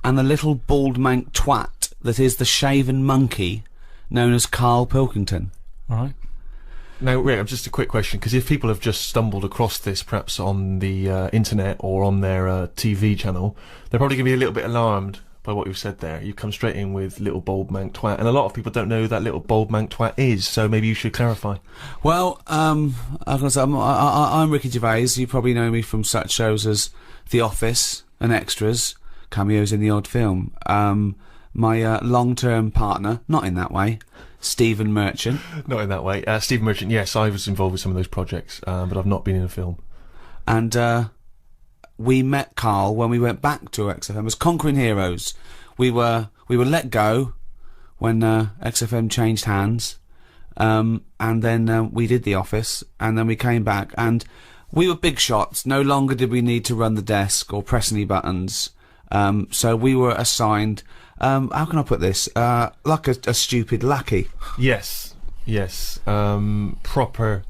and the little bald mank twat that is the shaven monkey known as Karl Pilkington. Right. Now, Rick, just a quick question, because if people have just stumbled across this, perhaps on the internet or on their TV channel, they're probably going to be a little bit alarmed by what you've said there. You come straight in with little bald mank twat, and a lot of people don't know who that little bald mank twat is, so maybe you should clarify. Well, I'm Ricky Gervais. You probably know me from such shows as The Office and Extras, cameos in the odd film. My long-term partner, not in that way, Stephen Merchant. Not in that way. Stephen Merchant, yes, I was involved with some of those projects, but I've not been in a film. And we met Karl when we went back to XFM as Conquering Heroes. We were let go when XFM changed hands, and then we did The Office, and then we came back, and we were big shots. No longer did we need to run the desk or press any buttons. So we were assigned, how can I put this, like a stupid lackey. Yes, proper,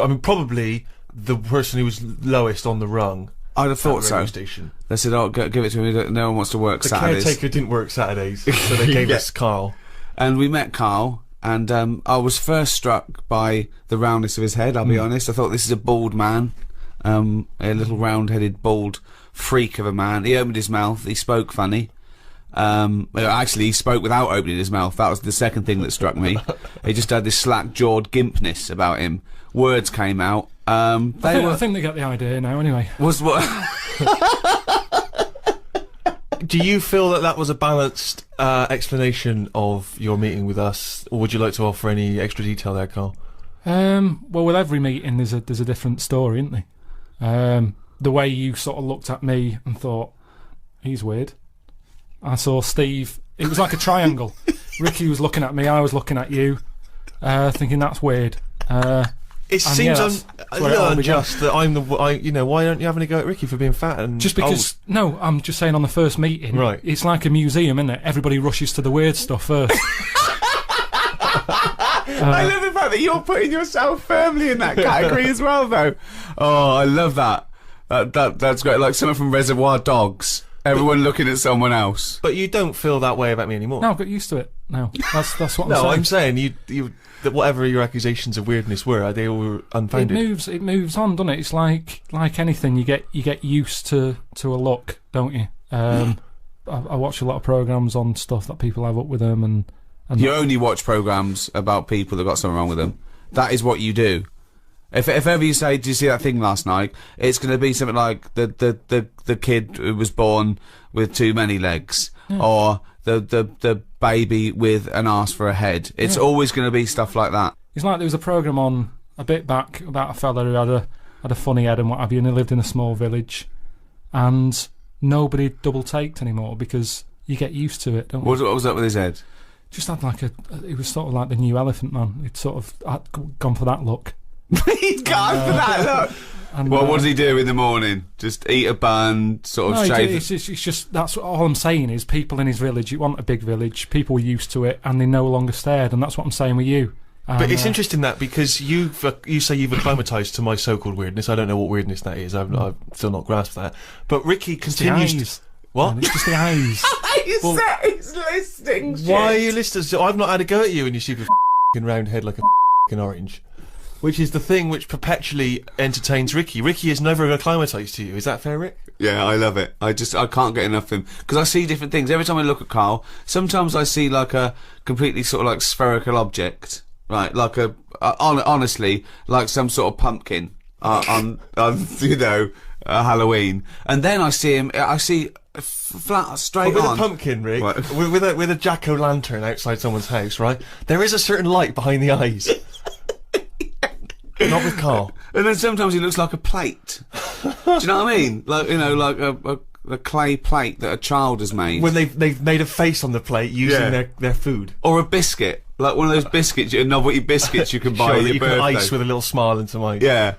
I mean, probably the person who was lowest on the rung. I'd have thought so. Station. They said, oh, give it to me, no one wants to work Saturdays. The caretaker didn't work Saturdays, so they gave us Karl. And we met Karl, and I was first struck by the roundness of his head, I'll be honest. I thought, this is a bald man, a little round-headed, bald freak of a man. He opened his mouth, he spoke funny. Well, actually, he spoke without opening his mouth. That was the second thing that struck me. He just had this slack-jawed gimpness about him. Words came out. I think they get the idea now, anyway. Was what? Do you feel that was a balanced explanation of your meeting with us, or would you like to offer any extra detail there, Karl? Well, with every meeting, there's a different story, isn't there? The way you sort of looked at me and thought, he's weird. I saw Steve. It was like a triangle. Ricky was looking at me, I was looking at you, thinking that's weird. It seems a little unjust that I'm why aren't you having a go at Ricky for being fat and just because? Old? No, I'm just saying on the first meeting. Right. It's like a museum, isn't it? Everybody rushes to the weird stuff first. I love the fact that you're putting yourself firmly in that category as well, though. Oh, I love that. That's great. Like someone from Reservoir Dogs. Everyone looking at someone else. But you don't feel that way about me anymore. No, I've got used to it now. That's what I'm saying. No, I'm saying that whatever your accusations of weirdness were, they all were unfounded. It moves on, doesn't it? It's like anything. You get used to a look, don't you? I watch a lot of programmes on stuff that people have up with them, and you only watch programmes about people that got something wrong with them. That is what you do. If ever you say, "Did you see that thing last night?" It's going to be something like the kid who was born with too many legs, or the baby with an arse for a head. It's always going to be stuff like that. It's like there was a programme on a bit back about a fella who had a funny head and what have you, and he lived in a small village, and nobody double taked anymore because you get used to it, don't you? What was up with his head? Just had like it was sort of like the new Elephant Man. He'd sort of gone for that look. He's gone for that look. And, what does he do in the morning? Just eat a bun, sort of shave? It's just that's all I'm saying is people in his village. You want a big village. People were used to it, and they no longer stared. And that's what I'm saying with you. But it's interesting that because you say you've acclimatised to my so-called weirdness. I don't know what weirdness that is. I've still not grasped that. But Ricky continues. What? It's just the eyes. He's listening. Why are you listening? So I've not had a go at you, and you stupid round head like a orange. Which is the thing which perpetually entertains Ricky. Ricky is never acclimatised to you. Is that fair, Rick? Yeah, I love it. I can't get enough of him. Because I see different things. Every time I look at Karl, sometimes I see like a completely sort of like spherical object. Right, like honestly, like some sort of pumpkin on Halloween. And then I see flat, straight with on. A pumpkin, Rick, with a jack-o'-lantern outside someone's house, right? There is a certain light behind the eyes. Not with Karl. And then sometimes he looks like a plate. Do you know what I mean? Like, like a clay plate that a child has made. When they've made a face on the plate using their food. Or a biscuit. Like one of those biscuits, novelty biscuits you can buy at your birthday. You can ice with a little smile into mine. Yeah.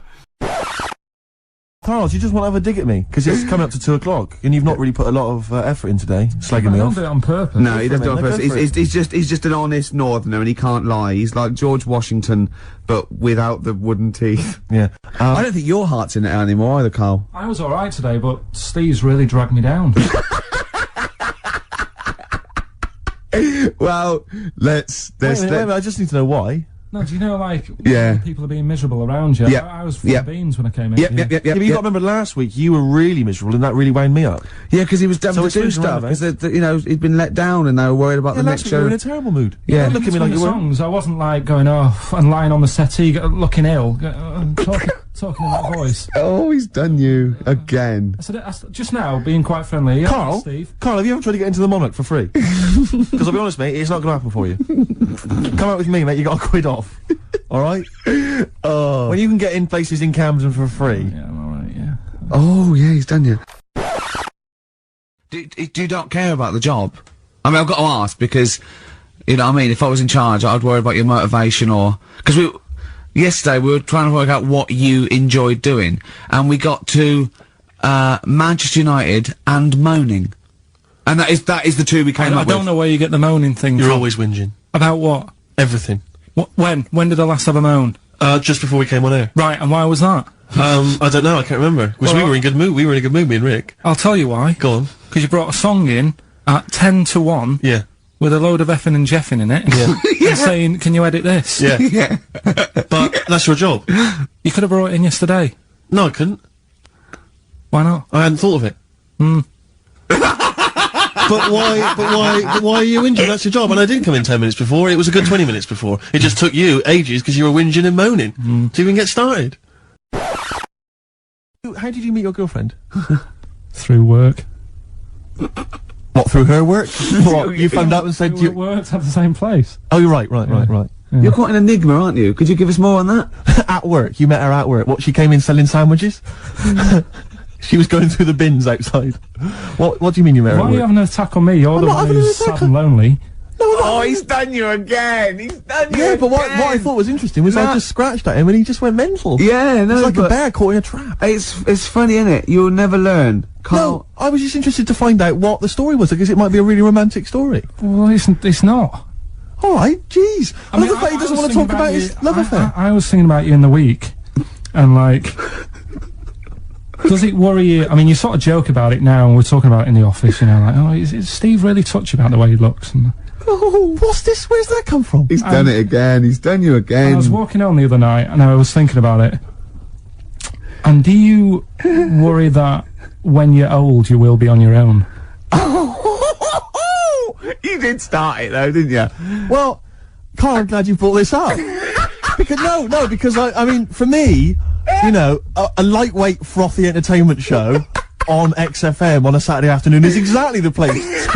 Karl, do you just want to have a dig at me? Because it's coming up to 2 o'clock, and you've not really put a lot of effort in today, slagging me off. I don't do it on purpose. No, he doesn't do it on purpose. He's just an honest northerner, and he can't lie. He's like George Washington, but without the wooden teeth. Yeah. I don't think your heart's in it anymore either, Karl. I was alright today, but Steve's really dragged me down. Well, let's. Wait a minute, I just need to know why. No, do you know, like, Yeah. when people are being miserable around you? Yeah. I was full Yeah. of beans when I came in. Yep, here. yep, yep, Yeah, yep. but you got to remember last week you were really miserable and that really wound me up. Yeah, because he was devil So to it's do moving stuff. around, Because, you know, he'd been let down and they were worried about Yeah, the last next week you were in show. a terrible mood. Yeah. Don't look at me like the you were. songs, I wasn't like going off and lying on the settee, looking ill, talking in that voice. Oh, he's done you again. I said just now, being quite friendly. Yeah, Carl, Steve. Carl, have you ever tried to get into the Monarch for free? Because I'll be honest, mate, it's not going to happen for you. Come out with me, mate. You got a quid off. All right. Oh. When you can get in places in Camden for free. Yeah, I'm alright. Yeah. Oh, yeah, he's done you. Do you not care about the job? I mean, I've got to ask because, you know what I mean, if I was in charge, I'd worry about your motivation or... Because yesterday we were trying to work out what you enjoyed doing, and we got to, Manchester United and moaning. And that is the two we came I up with. don't know where you get the moaning thing You're from. always whinging. About what? Everything. When? When did I last have a moan? Just before we came on air. Right, and why was that? I don't know, I can't remember. Because we were in good mood. We were in a good mood, me and Rick. I'll tell you why. Go on. Because you brought a song in at 10 to 1 Yeah. with a load of effing and jeffing in it. Yeah. And saying, can you edit this? Yeah. Yeah. But that's your job. You could have brought it in yesterday. No, I couldn't. Why not? I hadn't thought of it. But why are you whinging? That's your job. And I didn't come in 10 minutes before. It was a good 20 minutes before. It just took you ages because you were whinging and moaning to even get started. How did you meet your girlfriend? Through work. What, through her work? What, you found out and said We you... worked at the same place. Oh, you're right. You're quite an enigma, aren't you? Could you give us more on that? At work. You met her at work. What, she came in selling sandwiches? She was going through the bins outside. What do you mean you met her Why at are you work? having an attack on me? You're the not one having an who's attack sad and lonely. Oh, he's done you again. He's done you Yeah, but what again. I thought was interesting was No. I just scratched at him and he just went mental. Yeah, no, It's like a but bear caught in a trap. it's funny, innit? You'll never learn. Carl, No, I was just interested to find out what the story was, because it might be a really romantic story. Well, it's not. Alright, jeez. I love the fact he doesn't want to talk about his love affair. I was thinking about you in the week, and like, does it worry you? I mean, you sort of joke about it now, and we're talking about it in the office, you know, like, oh, is Steve really touchy about the way he looks? And Oh, what's this? Where's that come from? he's done it again. He's done you again. I was walking home the other night, and I was thinking about it. And do you worry that when you're old, you will be on your own? You did start it though, didn't you? Well, Carl, I'm glad you brought this up. Because because I mean, for me, you know, a lightweight, frothy entertainment show on XFM on a Saturday afternoon is exactly the place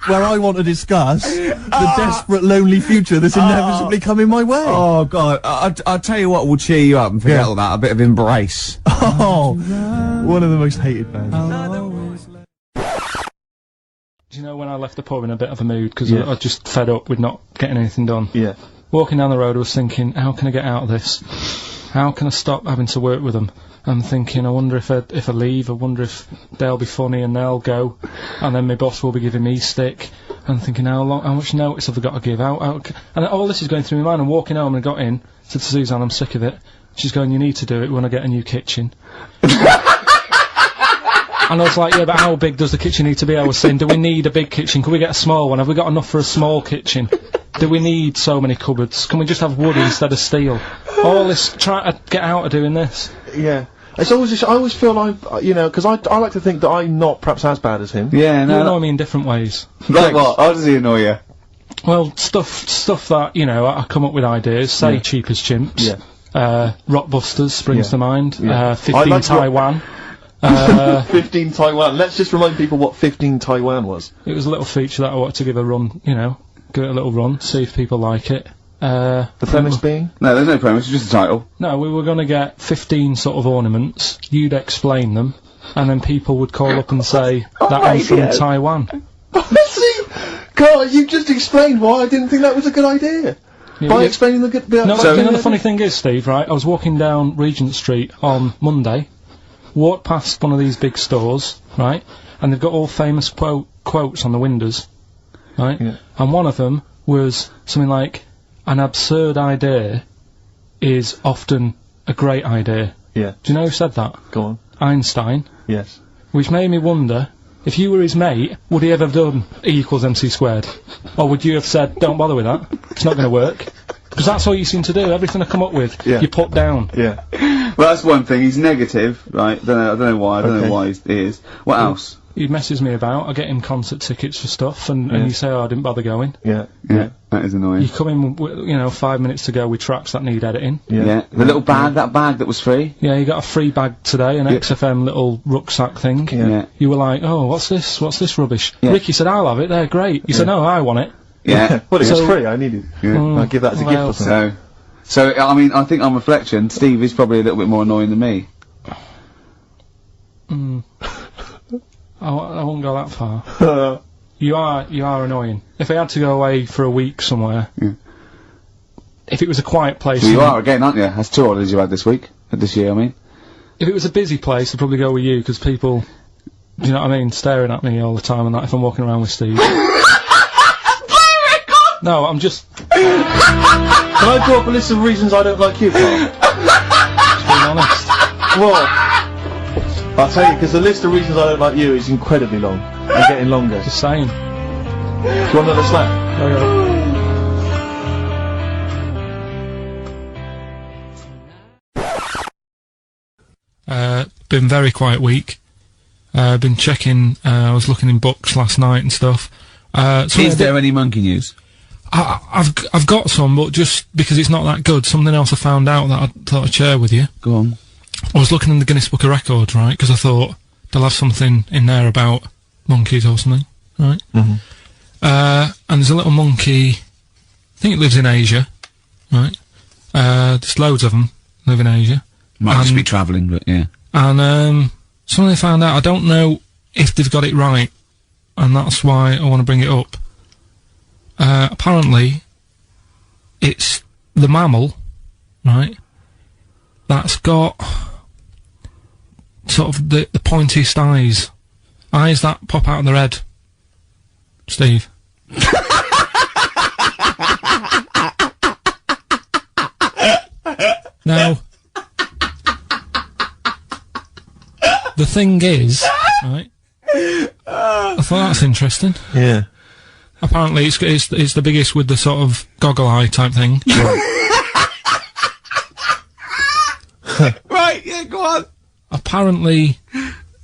where I want to discuss the desperate, lonely future that's inevitably coming my way. Oh God! I'll tell you what will cheer you up and forget Yeah. all that. A bit of embrace. Oh, one of the most hated bands. Do you know when I left the pub in a bit of a mood because I just fed up with not getting anything done? Yeah. Walking down the road, I was thinking, how can I get out of this? How can I stop having to work with them? I'm thinking, I wonder if I leave, I wonder if they'll be funny and they'll go, and then my boss will be giving me stick. I'm thinking, how much notice have I got to give out? And all this is going through my mind. I'm walking home and I got in, said to Suzanne, I'm sick of it. She's going, you need to do it when I get a new kitchen. And I was like, yeah, but how big does the kitchen need to be? I was saying, do we need a big kitchen? Can we get a small one? Have we got enough for a small kitchen? Do we need so many cupboards? Can we just have wood instead of steel? All this, try to get out of doing this. Yeah. It's always just, I always feel like, you know, because I like to think that I'm not perhaps as bad as him. Yeah, You annoy me in different ways. Like what? How does he annoy you? Well, stuff that, you know, I come up with ideas, say Cheap as Chimps. Yeah. Rockbusters springs to mind. Yeah. 15 I like Taiwan. 15 Taiwan. Let's just remind people what 15 Taiwan was. It was a little feature that I wanted to give a run, you know, give it a little run, see if people like it. The premise being? No, there's no premise. It's just a title. No, we were going to get 15 sort of ornaments, you'd explain them, and then people would call up and say, that one's from Taiwan. See? Carl, you just explained why I didn't think that was a good idea. By explaining the good... No, but you know the funny thing is, Steve, right, I was walking down Regent Street on Monday, walked past one of these big stores, right, and they've got all famous quotes on the windows, right, and one of them was something like, an absurd idea is often a great idea. Yeah. Do you know who said that? Go on. Einstein. Yes. Which made me wonder, If you were his mate, would he ever have done E = MC squared? Or would you have said, don't bother with that, it's not going to work? Because that's all you seem to do, everything I come up with, you put down. Yeah. Well, that's one thing, he's negative, right? I don't know why, I don't know why he is. What else? He messes me about, I get him concert tickets for stuff, and you say, oh, I didn't bother going. Yeah, that is annoying. You come in, you know, 5 minutes to go with tracks that need editing. Yeah. The little bag, that bag that was free. Yeah, you got a free bag today, an XFM little rucksack thing. Yeah. You were like, oh, what's this rubbish? Ricky said, I'll have it, they're great. You said, no, I want it. Yeah. Well, it was free, I need it. I'll give that as a gift or something. So, I mean, I think on reflection, Steve is probably a little bit more annoying than me. I wouldn't go that far. You are annoying. If I had to go away for a week somewhere, if it was a quiet place... Well, you are again, aren't you? That's 2 holidays you had this year, I mean. If it was a busy place, I'd probably go with you, because people, do you know what I mean, staring at me all the time and that if I'm walking around with Steve. No, I'm just... Can I draw up a list of reasons I don't like you, Karl? Just being honest. Well, I'll tell you, because the list of reasons I don't like you is incredibly long, and getting longer. Just saying. Do you want another slap? Been very quiet week. Been checking, I was looking in books last night and stuff. Is there any monkey news? I've got some, but just because it's not that good, something else I found out that I thought I'd share with you. Go on. I was looking in the Guinness Book of Records, right, because I thought they'll have something in there about monkeys or something, right? And there's a little monkey, I think it lives in Asia, right? There's loads of them live in Asia. Might just be travelling, but yeah. And something I found out, I don't know if they've got it right, and that's why I want to bring it up. Apparently, it's the mammal, right, that's got sort of the pointiest eyes that pop out of their head. Steve. Now, the thing is, right, I thought that's interesting. Yeah. Apparently it's the biggest with the sort of goggle eye type thing. Right, yeah, go on. Apparently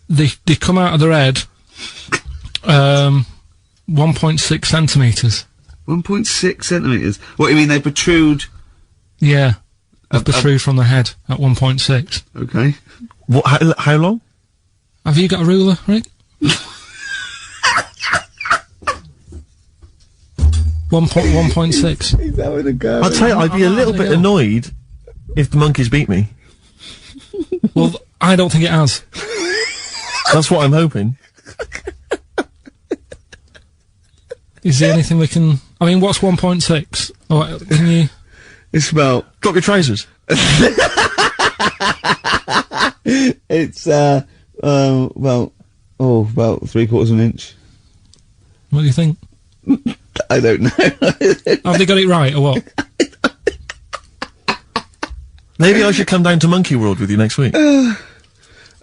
they come out of their head 1.6 centimetres. 1.6 centimetres? What, you mean they protrude? Yeah. They protrude from the head at 1.6. Okay. What, how long? Have you got a ruler, Rick? 1.6. He's having a go. I'll tell you, I'd be a little bit annoyed if the monkeys beat me. Well, I don't think it has. That's what I'm hoping. Is there anything we can... I mean, what's 1.6? Oh, can you... It's about... Drop your trousers. It's, about 3/4 of an inch. What do you think? I don't know. Have they got it right, or what? Maybe I should come down to Monkey World with you next week.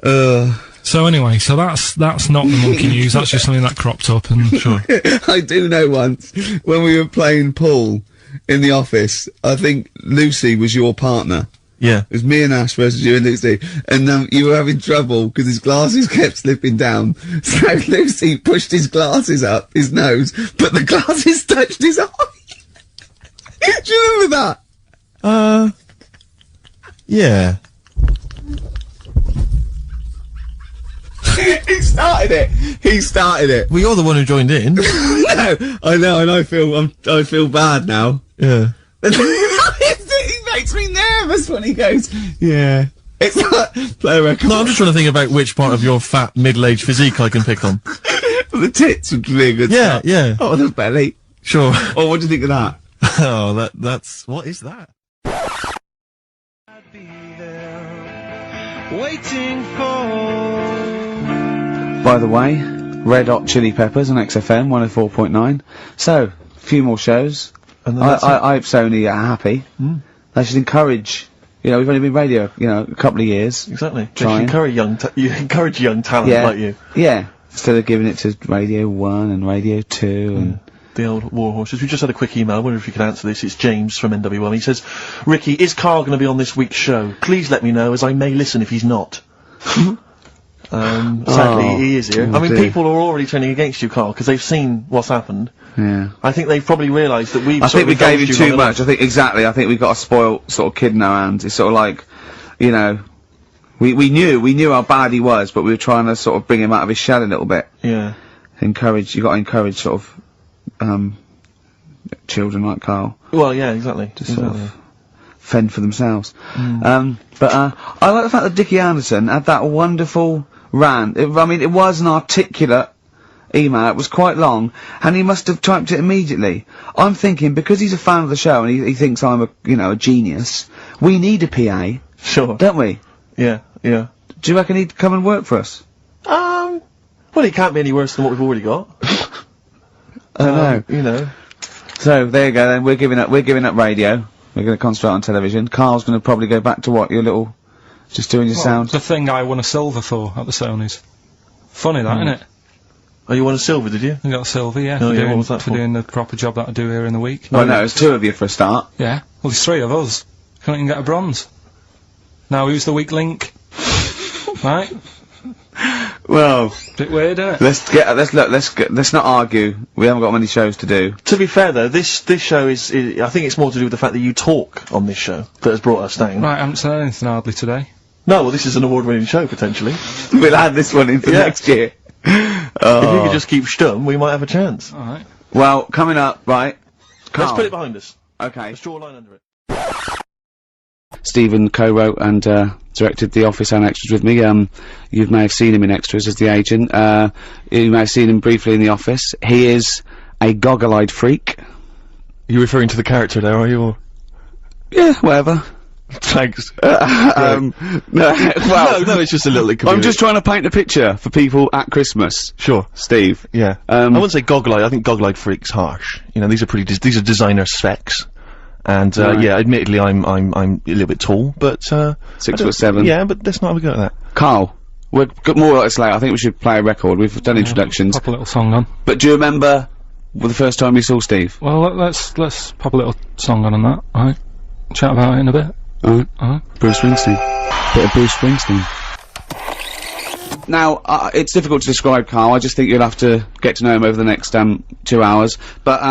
So anyway, so that's not the monkey news, that's just something that cropped up, and... Sure. I do know once, when we were playing pool in the office, I think Lucy was your partner. Yeah. It was me and Ash versus you and Lucy, and you were having trouble because his glasses kept slipping down. So Lucy pushed his glasses up his nose, but the glasses touched his eye. Do you remember that? Yeah. He started it. Well, you're the one who joined in. No, I know, and I feel bad now. Yeah. He makes me nervous when he goes, yeah. It's like, play a record. No, I'm just trying to think about which part of your fat, middle-aged physique I can pick on. The tits would be a good start. Yeah. Oh, the belly. Sure. Oh, what do you think of that? Oh, that's... What is that? I'd be there, waiting for... By the way, Red Hot Chili Peppers on XFM 104.9. So, a few more shows. And I hope Sony are happy. They should encourage, we've only been radio, a couple of years. Exactly. Trying. You encourage young talent like you. Yeah. Instead of giving it to Radio 1 and Radio 2 and... The old war horses. We just had a quick email. I wonder if you could answer this. It's James from NW1. He says, Ricky, is Karl going to be on this week's show? Please let me know, as I may listen if he's not. Sadly, he is here. I mean, people are already turning against you, Karl, because they've seen what's happened. Yeah. I think they've probably realised that I think we gave him too much. I think we've got a spoiled sort of kid in our hands. It's sort of like, you know, we knew how bad he was, but we were trying to sort of bring him out of his shell a little bit. Yeah. You got to encourage sort of, children like Karl. Well, yeah, exactly. Sort of fend for themselves. I like the fact that Dickie Anderson had that wonderful rant. It was an articulate email. It was quite long, and he must have typed it immediately. I'm thinking, because he's a fan of the show and he thinks I'm a genius, we need a PA. Sure. Don't we? Yeah, yeah. Do you reckon he'd come and work for us? Well, he can't be any worse than what we've already got. I don't know. You know. So, there you go then, we're giving up radio. We're gonna concentrate on television. Karl's gonna probably go back to what, your little... just doing your sound? The thing I won a silver for at the Sony's. Funny that, isn't it? Oh, you won a silver, did you? I got a silver, yeah. Oh, for yeah, doing, what was that for for? doing the proper job that I do here in the week. Well, no, there's 2 of you for a start. Yeah. Well, there's 3 of us. Couldn't even get a bronze. Now, who's the weak link? Right? Well... Bit weird, isn't it? Let's not argue. We haven't got many shows to do. To be fair, though, this show is I think it's more to do with the fact that you talk on this show that has brought us down. Right, I haven't said anything hardly today. No, well, this is an award-winning show, potentially. We'll add this one into next year. If you could just keep stum, we might have a chance. Alright. Well, coming up, right. Let's put it behind us. Okay. Let's draw a line under it. Stephen co-wrote and directed The Office and Extras with me. You may have seen him in Extras as the agent. You may have seen him briefly in The Office. He is a goggle-eyed freak. Are you referring to the character there, are you? Or? Yeah, whatever. Thanks. No, well, no, it's just a little bit I'm just trying to paint a picture for people at Christmas. Sure. Steve. Yeah. I wouldn't say goggle-eyed. I think goggle-eyed freak's harsh. You know, these are these are designer specs. And, Right. yeah, admittedly, I'm a little bit tall, but, 6'7". Yeah, but let's not have a go at that. Karl, we've got more like this later. I think we should play a record. We've done introductions. Pop a little song on. But do you remember the first time you saw Steve? Well, let's pop a little song on that, alright? Chat about it in a bit. Alright. Bruce Springsteen. Bit of Bruce Springsteen. Now, it's difficult to describe Karl. I just think you'll have to get to know him over the next 2 hours. But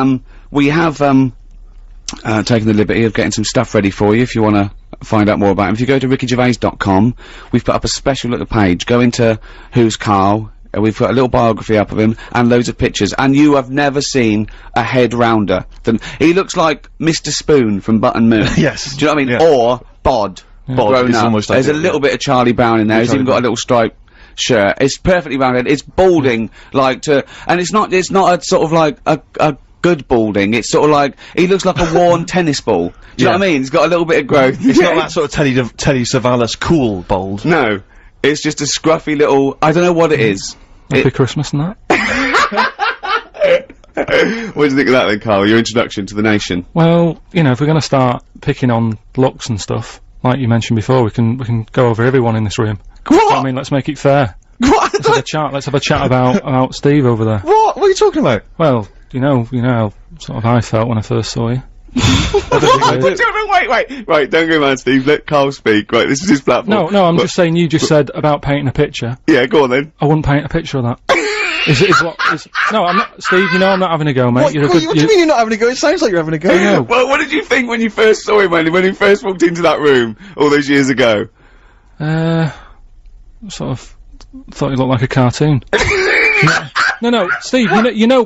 we have taken the liberty of getting some stuff ready for you if you want to find out more about him. If you go to rickygervais.com, we've put up a special little page. Go into Who's Karl. We've got a little biography up of him and loads of pictures. And you have never seen a head rounder than he looks like Mr. Spoon from Button Moon. Yes. Do you know what I mean? Yeah. Or Bod. Bod grown is up. almost There's a like it, little yeah. bit of Charlie Brown in there. He's even got a little striped shirt. It's perfectly rounded. It's balding and it's not a sort of like a good balding. It's sort of like he looks like a worn tennis ball. Do you know what I mean? He's got a little bit of growth. It's not that sort of Telly Savalas cool bald. No, it's just a scruffy little. I don't know what it is. Happy Christmas and that. What do you think of that then, Karl? Your introduction to the nation. Well, you know, if we're going to start picking on looks and stuff, like you mentioned before, we can go over everyone in this room. What? I mean, let's make it fair. What? Let's have a chat. Let's have a chat about Steve over there. What? What are you talking about? Well, you know how sort of I felt when I first saw you. Wait, don't go mad, Steve. Let Karl speak. Right, this is his platform. No, I'm just saying. You just said about painting a picture. Yeah, go on then. I wouldn't paint a picture of that. No, I'm not, Steve, you know I'm not having a go, mate. What do you mean you're not having a go? It sounds like you're having a go. I know. Well, what did you think when you first saw him, when he first walked into that room all those years ago? Sort of thought he looked like a cartoon. No, Steve, you know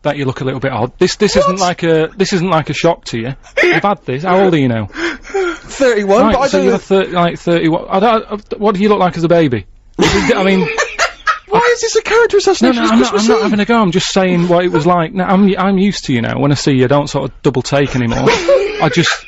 that you look a little bit odd. This isn't like a shock to you. You've had this. How old are you now? 31, Right, but I so don't you're know. 30. What do you look like as a baby? I mean, Why is this a character no, assassination? I'm not having a go. I'm just saying what it was like. No, I'm used to, when I see you, I don't sort of double take anymore. I just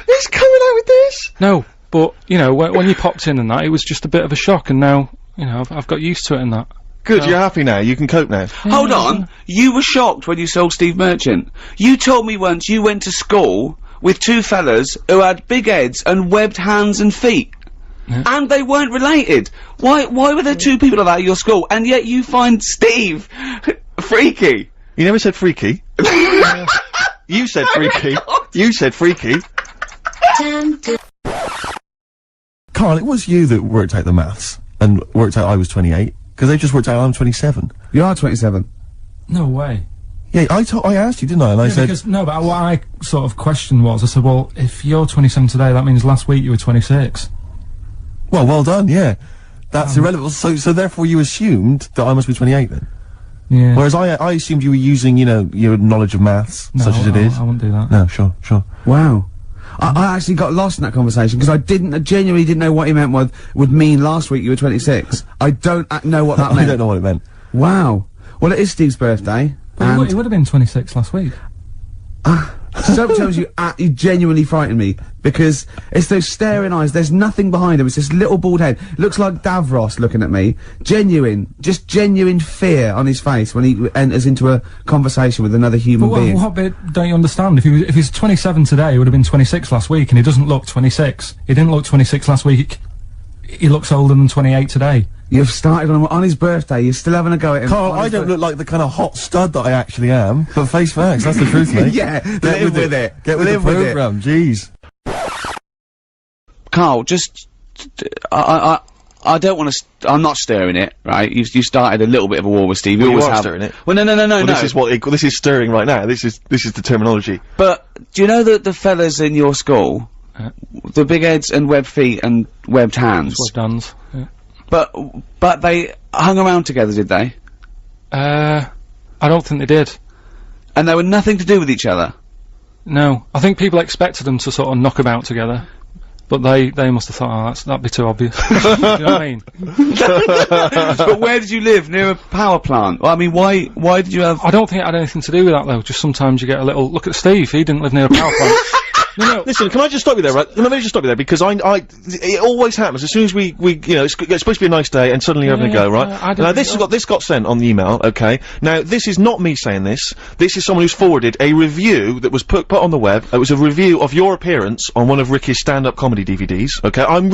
He's coming out with this. no, but when you popped in and that, it was just a bit of a shock, and now I've got used to it and that. Good, you're happy now. You can cope now. Hold on. You were shocked when you saw Steve Merchant. You told me once you went to school with 2 fellas who had big heads and webbed hands and feet. And they weren't related. Why were there two people like that at your school, and yet you find Steve freaky? You never said freaky. You said freaky. You said freaky. Karl, it was you that worked out the maths and worked out I was 28, because they just worked out I'm 27. You are 27. No way. Yeah, I asked you, didn't I? And I said... Because, no, but what I sort of questioned was, I said, well, if you're 27 today, that means last week you were 26. Well done, yeah. That's irrelevant. So therefore you assumed that I must be 28 then? Yeah. Whereas I assumed you were using, you know, your knowledge of maths, such as it is. I wouldn't do that. No, sure. Wow. I actually got lost in that conversation because I genuinely didn't know what he meant would mean last week you were 26. I don't know what that meant. I don't know what it meant. Wow. Well, it is Steve's birthday. But he would have been 26 last week. So tells you genuinely frightened me, because it's those staring eyes, there's nothing behind him, it's this little bald head, looks like Davros looking at me, genuine fear on his face when he enters into a conversation with another human being. What bit don't you understand? If he's 27 today, he would have been 26 last week, and he doesn't look 26. He didn't look 26 last week. He looks older than 28 today. You've started on his birthday, you're still having a go at him. Karl, I don't look like the kind of hot stud that I actually am, but face facts, that's the truth, mate. Yeah, live with it. Get with the programme, jeez. Karl, just... I don't want to... I'm not stirring it, right? You started a little bit of a war with Steve. Well, you always are have... stirring it. Well, no. This is stirring right now. This is the terminology. But, do you know that the fellas in your school, the big heads and webbed feet and webbed hands... Webbed hands, yeah. But they hung around together, did they? I don't think they did. And they were nothing to do with each other? No. I think people expected them to sort of knock about together. But they must have thought, oh, that'd be too obvious. Do you know what I mean? But where did you live? Near a power plant? Well, I mean, why did you have... I don't think it had anything to do with that, though. Just sometimes you get a little... Look at Steve, he didn't live near a power plant. No. Listen, can I just stop you there, right? Let me just stop you there, because it always happens as soon as we you know, it's supposed to be a nice day, and suddenly you're having a go, right? Now, this got sent on the email, okay? Now, this is not me saying this. This is someone who's forwarded a review that was put on the web. It was a review of your appearance on one of Ricky's stand-up comedy DVDs, okay? I'm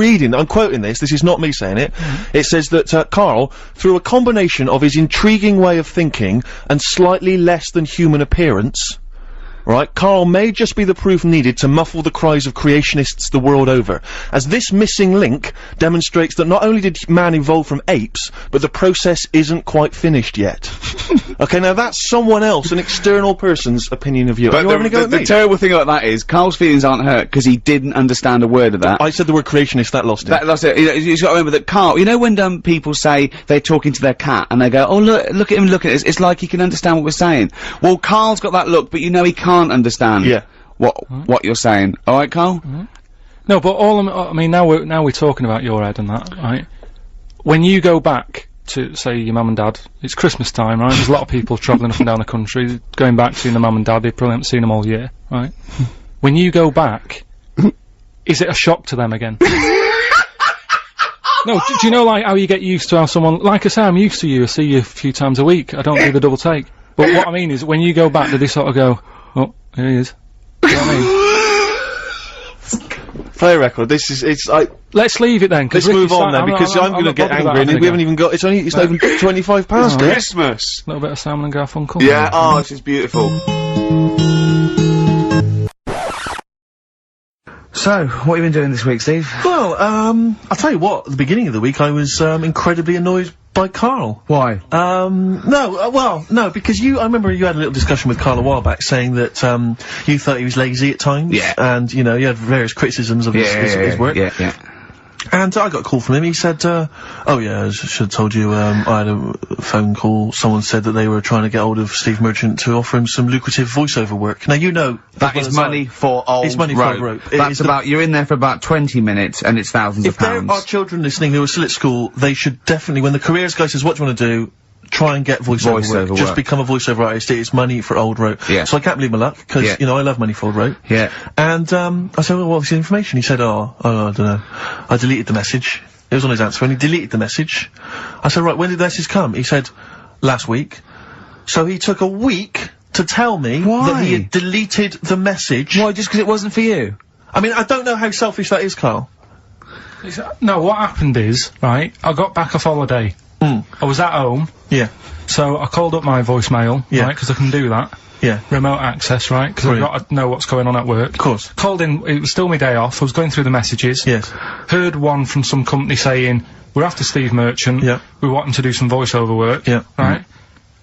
quoting this. This is not me saying it. It says that, Karl, through a combination of his intriguing way of thinking and slightly less than human appearance, right, Karl may just be the proof needed to muffle the cries of creationists the world over, as this missing link demonstrates that not only did man evolve from apes, but the process isn't quite finished yet. Okay, now that's someone else, an external person's opinion of you. But the terrible thing about that is, Karl's feelings aren't hurt because he didn't understand a word of that. I said the word creationist, that lost it. That lost it. You've got to remember that Karl, you know when people say they're talking to their cat and they go, oh look at him, look at this, it's like he can understand what we're saying. Well, Karl's got that look, but you know he can't understand what you're saying. Alright, Karl? No, but I mean, now we're talking about your head and that, right? When you go back to, say, your mum and dad, it's Christmas time, right? There's a lot of people travelling up and down the country, going back, seeing the mum and dad, they probably haven't seen them all year, right? When you go back, is it a shock to them again? No, do you know, like, how you get used to how someone, like I say, I'm used to you, I see you a few times a week, I don't do the double take. But what I mean is, when you go back, do they sort of go, oh, here he is. You know what I mean? Play a record. Let's leave it then. Let's move on then, because I'm gonna get angry, and we haven't even got. It's not even 25 past Christmas. A little bit of Simon and Garfunkel. Yeah. Oh, this is beautiful. So, what have you been doing this week, Steve? Well, I'll tell you what. At the beginning of the week, I was incredibly annoyed by Karl. Why? No, because I remember you had a little discussion with Karl a while back, saying that you thought he was lazy at times. Yeah. And you know, you had various criticisms of his work. Yeah. And I got a call from him. He said, "Oh yeah, I should have told you. I had a phone call. Someone said that they were trying to get hold of Steve Merchant to offer him some lucrative voiceover work. Now you know that is money for old rope. It's money for old rope. That's about you're in there for about 20 minutes and it's thousands of pounds. If there are children listening who are still at school, they should definitely, when the careers guy says, "What do you want to do?" Try and get voiceover work. Just become a voiceover artist. It's money for old rope. Yeah. So I can't believe my luck, because, you know, I love money for old rope. Yeah. And, I said, well, what's the information? He said, I don't know. I deleted the message. It was on his answer, and he deleted the message. I said, right, when did the message come? He said, last week. So he took a week to tell me that he had deleted the message. Why, just because it wasn't for you? I mean, I don't know how selfish that is, Karl. No, what happened is, right, I got back off holiday. I was at home. Yeah. So I called up my voicemail, Yeah. right, because I can do that. Yeah. Remote access, right, because I've Brilliant. got to know what's going on at work. Of course. Called in, it was still my day off, I was going through the messages. Yes. Heard one from some company saying, we're after Steve Merchant. Yeah. We want him to do some voiceover work. Yeah. Right?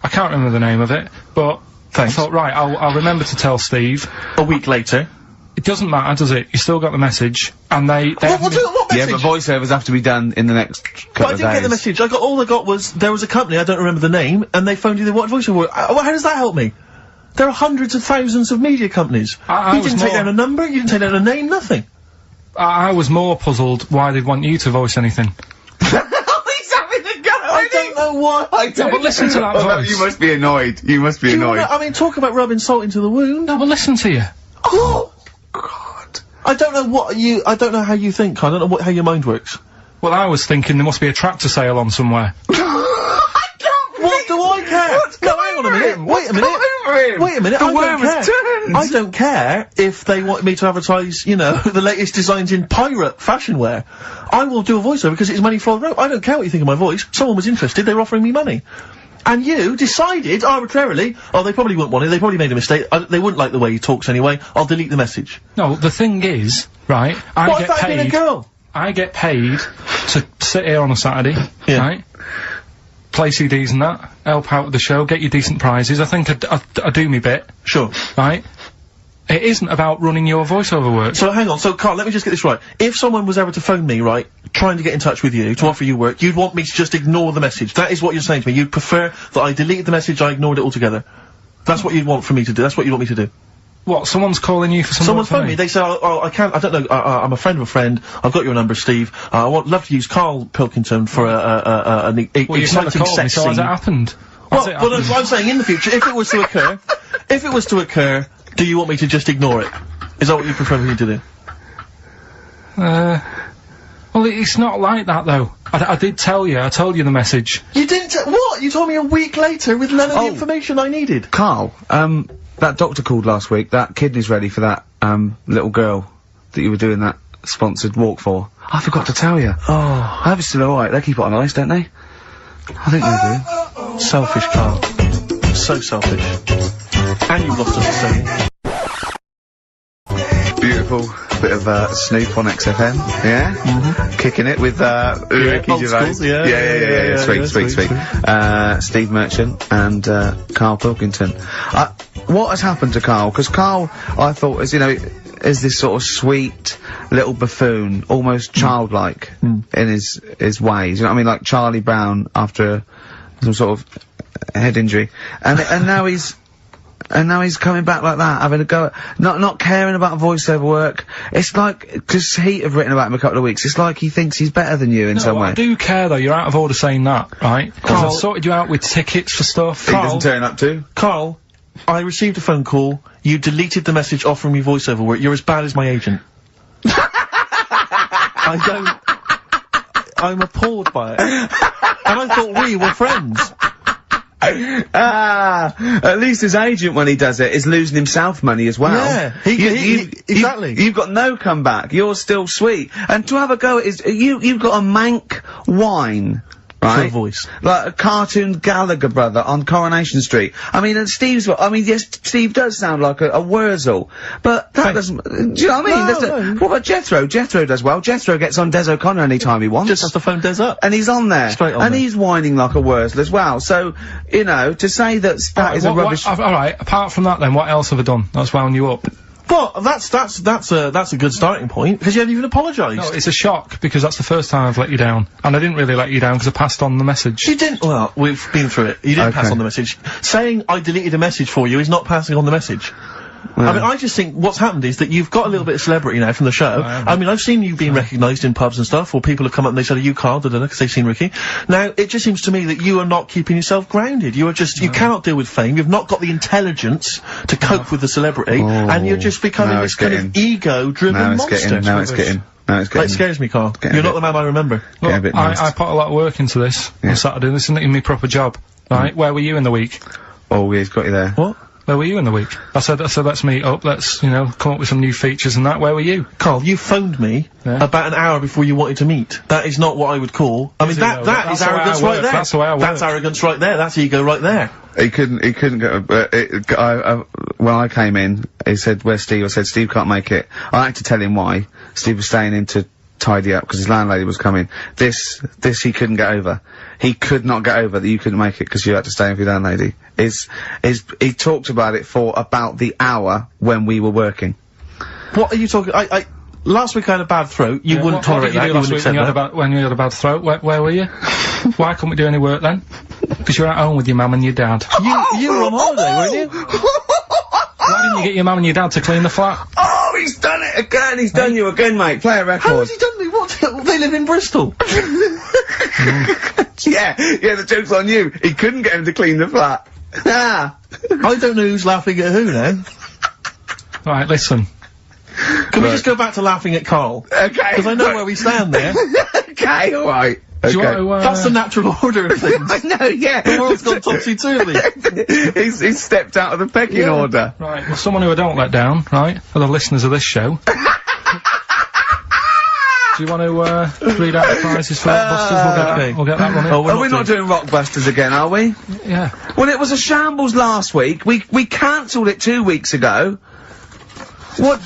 I can't remember the name of it, but Thanks. I thought, right, I'll remember to tell Steve. A week later. It doesn't matter, does it? You still got the message, and they What haven't message? Yeah, but voiceovers have to be done in the next But couple I of didn't get the days. message. All I got was, there was a company, I don't remember the name, and they phoned you, they wanted voiceover. How does that help me? There are hundreds of thousands of media companies. I You was didn't take more- down a number, you didn't take down a name, nothing. I was more puzzled why they'd want you to voice anything. He's having a go I don't know why. I don't. but listen to that voice. You must be annoyed. You must be Do you annoyed. wanna- I mean, talk about rubbing salt into the wound. No, but listen to you. Oh! God. I don't know how you think, I don't know how your mind works. Well, I was thinking there must be a tractor sale on somewhere. What do I care? No, hang on a minute. Wait a minute. Wait a minute. The I worm don't care. has turned. I don't care if they want me to advertise, you know, the latest designs in pirate fashion wear. I will do a voiceover because it's money for the rope. I don't care what you think of my voice. Someone was interested. They were offering me money. And you decided arbitrarily, oh, they probably wouldn't want it. They probably made a mistake. They wouldn't like the way he talks anyway. I'll delete the message. No, the thing is, right, I What if get that had been a paid. girl? I get paid to sit here on a Saturday, Yeah. right? Play CDs and that, help out with the show, get you decent prizes. I think I do me bit, Sure. right? It isn't about running your voiceover work. So hang on, so Karl, let me just get this right. If someone was ever to phone me, right, trying to get in touch with you, to offer you work, you'd want me to just ignore the message. That is what you're saying to me. You'd prefer that I deleted the message, I ignored it altogether. That's what you'd want for me to do. That's what you want me to do. What, someone's calling you for some Someone work for phoned me, they say, oh, I can't, I don't know, I'm a friend of a friend, I've got your number, Steve, I love to use Karl Pilkington for an Well, you've never exciting called me, sex so has scene. it happened? Well, Has it well, happened? I'm saying in the future, if it was to occur, do you want me to just ignore it? Is that what you prefer me to do? Well, it's not like that, though. I did tell you, I told you the message. You didn't what? You told me a week later with none of the Oh. information I needed. Carl, that doctor called last week. That kidney's ready for that, little girl that you were doing that sponsored walk for. I forgot to tell you. Oh. I hope it's still alright. They keep it on ice, don't they? I think they do. Selfish, Karl. So selfish. And you've lost us a saying. Beautiful bit of Snoop on XFM, yeah? Kicking it with Ricky old Gervais. school, yeah, Sweet. Steve Merchant and Karl Pilkington. What has happened to Karl? Because Karl, I thought, is this sort of sweet little buffoon, almost childlike in his ways. You know what I mean? Like Charlie Brown after some sort of head injury, and now he's. And now he's coming back like that, having a go at, not caring about voiceover work. It's like, because Heat have written about him a couple of weeks, it's like he thinks he's better than you in some way. I do care, though. You're out of order saying that, right? Because Karl- I sorted you out with tickets for stuff. He doesn't turn up to. Karl, I received a phone call. You deleted the message offering me voiceover work. You're as bad as my agent. I'm appalled by it. And I thought we were friends. At least his agent, when he does it, is losing himself money as well. Yeah, exactly. You've got no comeback. You're still sweet. And to have a go at you've got a mank whine. Right? voice. Like a cartoon Gallagher brother on Coronation Street. I mean, and yes, Steve does sound like a Wurzel, but that doesn't, do you know what I mean? No. What about Jethro? Jethro does well. Jethro gets on Des O'Connor anytime he wants. Just has to phone Des up. And he's on there. Straight on and there. he's whining like a Wurzel as well. So, to say that that is a rubbish... Alright, apart from that then, what else have I done that's wound you up? Well, that's a good starting point, because you haven't even apologised. No, it's a shock, because that's the first time I've let you down. And I didn't really let you down, because I passed on the message. You didn't, well, we've been through it. You didn't pass Okay. on the message. Saying I deleted a message for you is not passing on the message. I mean, I just think what's happened is that you've got a little bit of celebrity now from the show. I mean, I've seen you being recognised in pubs and stuff, or people have come up and they said, are you Karl, because they've seen Ricky. Now, it just seems to me that you are not keeping yourself grounded. You are just, you cannot deal with fame, you've not got the intelligence to cope with the celebrity, and you're just becoming now this it's kind of ego-driven monster. Now it's getting. It scares me, Karl. Getting You're a not bit- the man I remember. Getting a Look, bit nice. I put a lot of work into this on Saturday. This isn't even my proper job, right? Where were you in the week? Oh, yeah, he's got you there. What? Where were you in the week? I said, let's meet up, let's, you know, come up with some new features and that. Where were you? Carl, you phoned me about an hour before you wanted to meet. That is not what I would call. I mean, that is arrogance right there. That's the way I work. That's arrogance right there. That's ego right there. He couldn't go, when I came in, he said, where's Steve? I said, Steve can't make it. I had to tell him why. Steve was staying in to tidy up, because his landlady was coming. This he couldn't get over. He could not get over that you couldn't make it because you had to stay in with your landlady. He talked about it for about the hour when we were working. What are you talking, last week I had a bad throat, you wouldn't tolerate that, you wouldn't accept that. When you had a bad throat, where were you? Why couldn't we do any work then? Because you're at home with your mum and your dad. You were on holiday, weren't you? Why didn't you get your mum and your dad to clean the flat? Oh, he's done it again! He's done you again, mate. Play a record. How has he done me? What? They live in Bristol. Yeah, the joke's on you. He couldn't get him to clean the flat. Ah. I don't know who's laughing at who now. Right, listen. Can we just go back to laughing at Karl? Okay. Because I know where we stand there. Okay, alright. Do you want to, That's the natural order of things. I know, yeah. The world's gone topsy-turvy. he's stepped out of the pecking order. Right, well, someone who I don't let down, right, for the listeners of this show. Do you want to, read out the prizes for Rockbusters? We'll get that running. Are we not doing Rockbusters again, are we? Yeah. Well, it was a shambles last week. We cancelled it 2 weeks ago. What?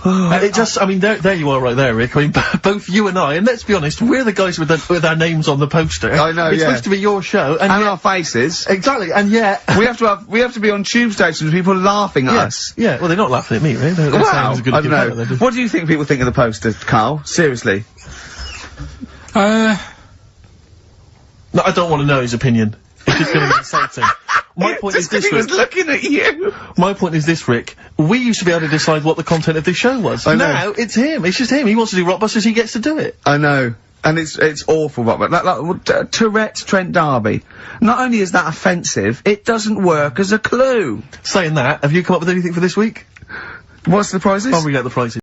It just, I mean, there you are right there, Rick. I mean, both you and I, and let's be honest, we're the guys with our names on the poster. I know, It's supposed to be your show, and our faces. Exactly, and yet... we have to be on tube stations with people laughing at us. Yeah, well, they're not laughing at me, right? They're saying Wow, it's a good I don't know. What do you think people think of the poster, Karl? Seriously? No, I don't want to know his opinion. It's just going to be insulting. My point is this, he was Rick. looking at you. My point is this, Rick. We used to be able to decide what the content of this show was. I know. Now, it's him. It's just him. He wants to do Rockbusters, he gets to do it. I know. And it's awful, Robert. Like Tourette's Trent D'Arby. Not only is that offensive, it doesn't work as a clue. Saying that, have you come up with anything for this week? What's the prizes? I'll read out the prizes.